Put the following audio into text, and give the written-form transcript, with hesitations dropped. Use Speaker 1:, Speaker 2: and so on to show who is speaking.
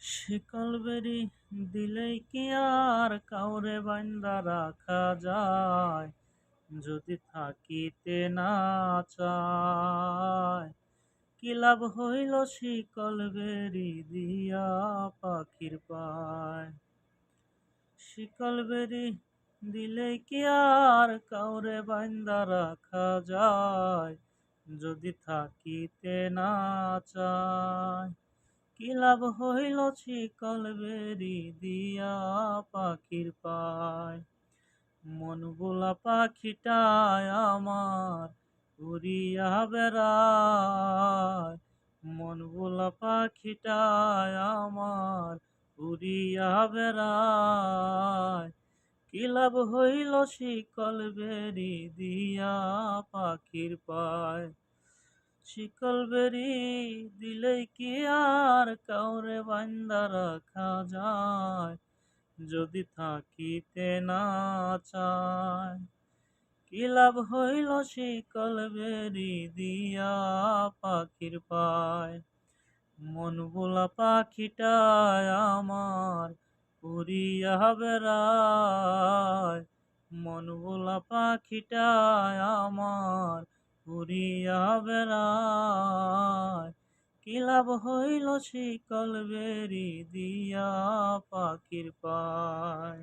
Speaker 1: শিকল বেরি দিলেই কি আর কাউরে বাইন্দা রাখা যায়? যদি থাকিতে না চায়, কি লাভ হইল শিকল বেরি দিয়া পাখির পায়? শিকল বেরি দিলেই কি আর কাউরে বাইন্দা রাখা যায়? যদি থাকিতে না চায়, কি লাভ হইল শিকল বেরি দিয়া পাখির পায়? মন ভোলা পাখিটায় আমার উড়িয়া বেড়ায়, মন ভোলা পাখিটায় আমার উড়িয়া বেড়ায়। কি লাভ হইল শিকল বেরি দিয়া পাখির পায়? শিকল বেরি দিলেই কি আর কাউরে বান্দা রাখা যায়? যদি থাকিতে না চায়, কি লাভ হইল শিকল বেরি দিয়া পাখির পায়? মন ভোলা পাখিটায় আমার উড়িয়া বেড়ায়, মন ভোলা পাখিটায় আমার উড়িয়া বেড়ায়। কি লাভ হইল শিকল বেরি দিয়া পাখির পায়?